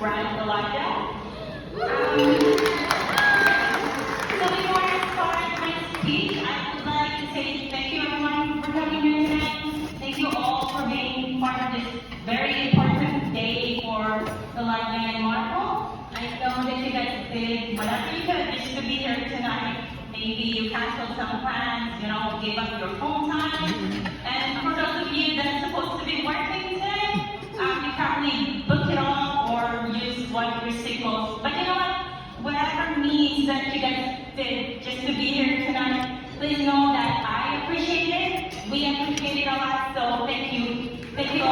Brad Elijah. So before I start my speech, I would like to say thank you everyone for coming here today. Thank you all for being part of this very important day for Elijah and Marco. I know that you guys did whatever you could just to be here tonight. Maybe you canceled some plans, gave up your phone time. And for those of you that's supposed to be working today, you probably book it off or use one of your signals. But you know what? Whatever means that you guys did just to be here tonight, please know that I appreciate it. We appreciate it a lot, so thank you. Thank you all.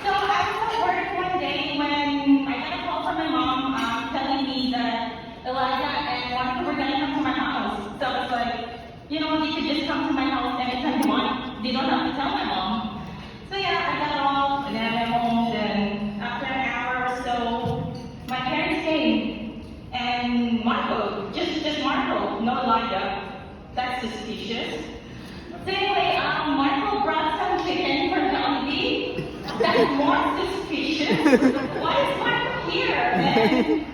So I was at work one day when I got a call from my mom telling me that Elijah and Monica were going to come to my house. So I was like, you could just come to my house anytime you want. You don't have to tell my mom. So yeah, I got off and then I went home. And after an hour or so, my parents came. And Marco, just Marco, no Elijah. That's suspicious. So anyway, Marco brought some chicken for Jollibee. That's more suspicious. Why is Marco here? And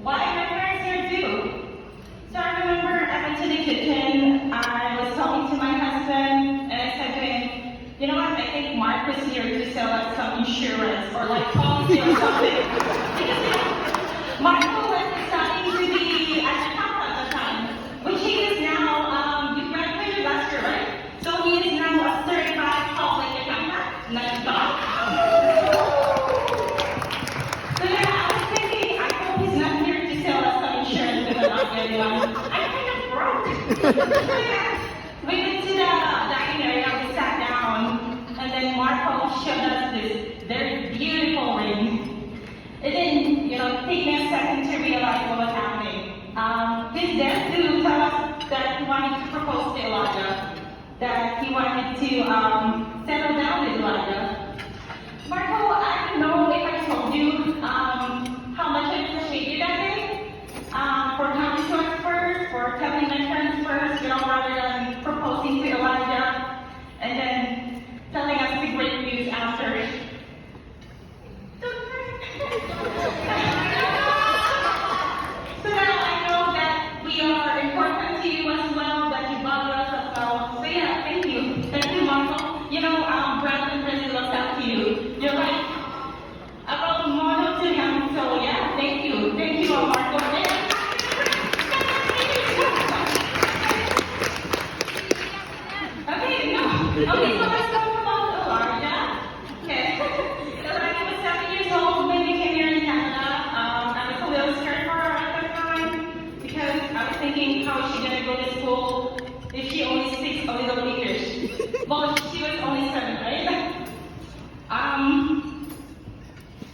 why are my parents here too? So I remember I went to the kitchen, I was talking to my husband, and I said to him, you know what, I think Mark was here to sell us some insurance or like policy or something. Because Marco was studying to be an accountant at the time, which he is now, you graduated last year, right? So he is now a certified public accountant. Nice job. So yeah, I was thinking, I hope he's not here to sell us some insurance because I'm not getting one. I'm kind of broke. So yeah, we went to the dining area, we sat down, and then Marco showed us this very beautiful ring. It didn't, take me a second to realize what was happening. He's there to tell us that he wanted to propose to Elijah, that he wanted to settle down with Elijah. Marco, I don't know if I told you how much I appreciate you that day, for coming to us first, for telling my friends first, rather than proposing to Elijah, and then telling us the great news after. So now I know that we are important to you as well, that you bother us as well. So yeah, thank you. Thank you, Marco. Brandon really looks up to you. You're like a role model to him. So yeah, thank you. Thank you, Marco. Okay, so let's talk about Elijah. Okay. Elijah was 7 years old when we came here in Canada. I was a little scared for her at that time because I was thinking, how is she going to go to school if she only speaks a little English? Well, she was only 7, right?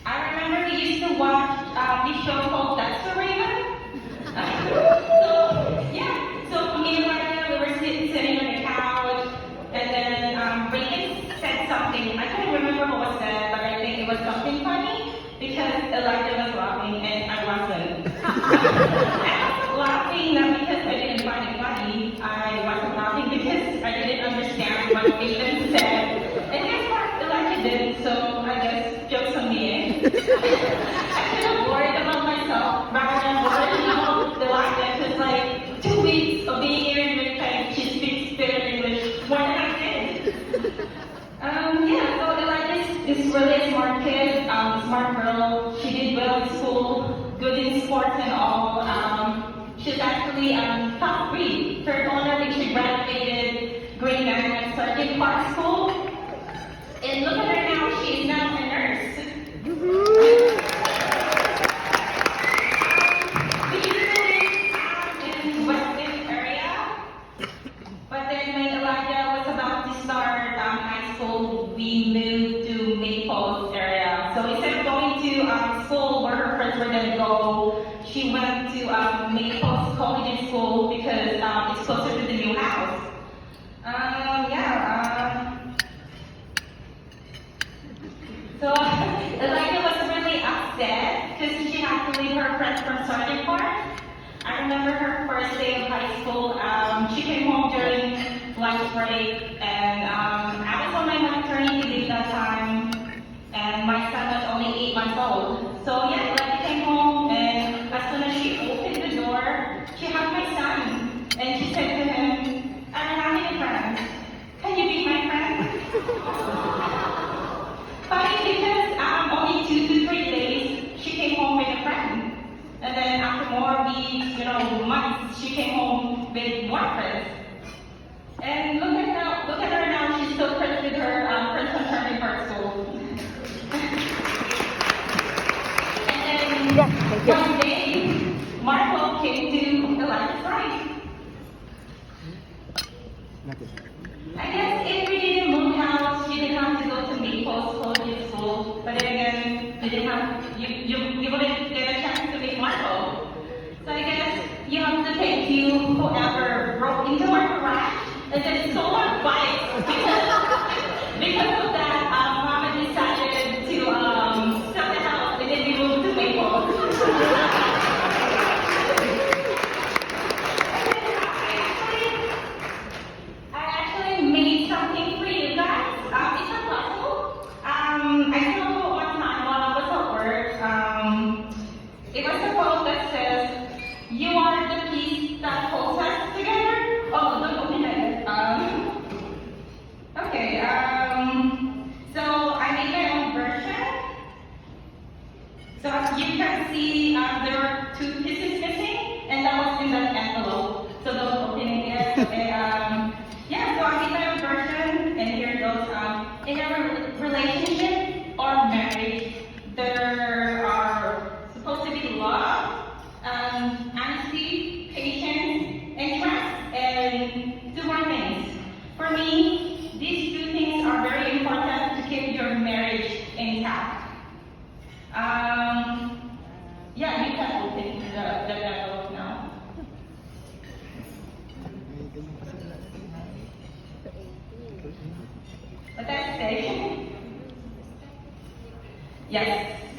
I remember we used to watch this show called That's the Raven. So me and Elijah, we were sitting on the couch, and then Reagan said something. I can't remember what was said, but I think it was something funny because Elijah was laughing and I wasn't. I was laughing not because I didn't find it funny. I wasn't laughing because I didn't understand what Reagan said. And guess what? Elijah did, so I guess jokes on me, eh? I should have worried about myself rather than worried about Elijah, because like 2 weeks of being here in Winnipeg, she speaks better English more than I did. So Elijah is really a smart kid, smart girl. She did well in school, good in sports and all. She's actually top 3. Third honor when she graduated grade 9 at Sergeant Park School. And look at her now, she is now a nurse. We used to live in West area, but then when Elijah was about to start high school, we moved to Maples area. So instead of going to school where her friends were going to go, she went to Maples Collegiate School because it's closer to the new house. So Elijah was really upset because she had to leave her friends from Sergeant Park. I remember her first day of high school. She came home during lunch break, and I was on my maternity leave that time. And my son was only 8 months old. So yeah, Elijah came home, and as soon as she opened the door, she hugged my son, and she said to him, "I don't have any friends. Can you be my friend?" Funny because only 2 to 3 days, she came home with a friend. And then after more weeks, months, she came home with more friends. And look at her now, she's still friends with her first concerning part school. And then one day, Marco came to Elijah's life. I guess if we didn't move house, she didn't have to go to Maples Collegiate School. But then again, you wouldn't get a chance to meet Marco. So I guess you have to thank you whoever broke into our garage and then stole our bikes. Because of that, Mama decided to sell the house and then we moved to Maples. Made something for you guys. It's a puzzle. I saw it one time while I was at work. It was a quote that says, "You are the piece that holds us together." Oh, don't open it. Okay. So I made my own version. So as you can see, there were 2 pieces missing, and that was in that envelope. So don't open it yet. Yeah, so I made my own version, and here it goes. In a relationship or marriage, there are supposed to be love, honesty, patience, and trust, and 2 more things. For me, these 2 things are very important to keep your marriage intact. Yeah, you can open the envelope now. What does it say? Yes,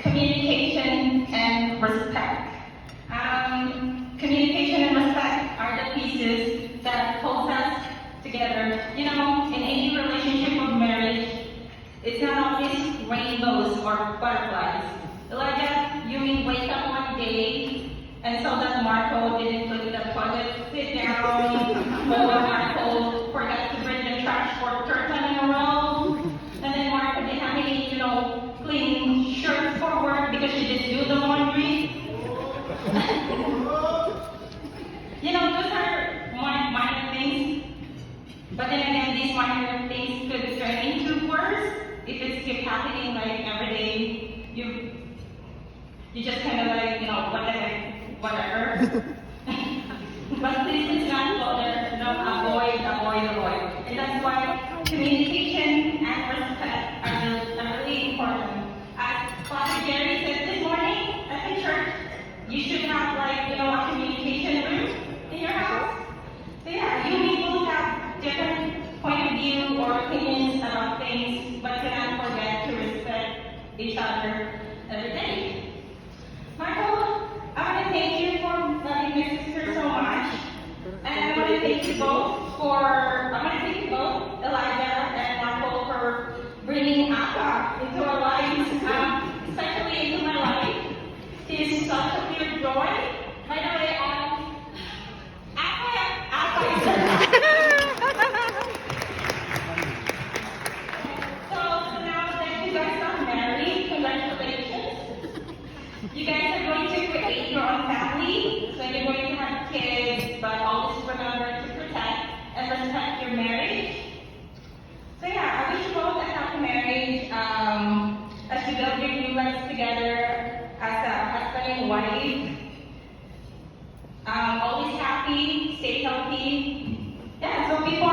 communication and respect. Communication and respect are the pieces that hold us together. In any relationship or marriage, it's not always rainbows or butterflies. Elijah, you may wake up one day and so that Marco didn't put the toilet sit down, or Marco forgot to bring the trash for 3rd time in a row, and then Marco didn't have any, clean shirts for work because she didn't do the laundry. Those are minor things. But then again, these minor things could turn into worse if it keeps happening like every day. You just kind of like, whatever. But please, it's not bother, avoid. And that's why communication and respect are really important. As Pastor Gary said this morning at the church, you should have a communication room in your house. So yeah, you people have different point of view or opinions about things, but do not forget to respect each other every day. Michael, I want to thank you for loving my sister so much. And I want to thank you both, Elijah and Michael, for bringing Appa into our lives, especially into my life. He is such a pure joy. By the way, Appa is So now that you guys are married, congratulations. You guys are going to create your own family, so you're going to have kids, but always remember to protect and respect your marriage. So yeah, I wish you both a happy marriage as you build your new lives together as a husband and wife. Always happy, stay healthy. Yeah, so before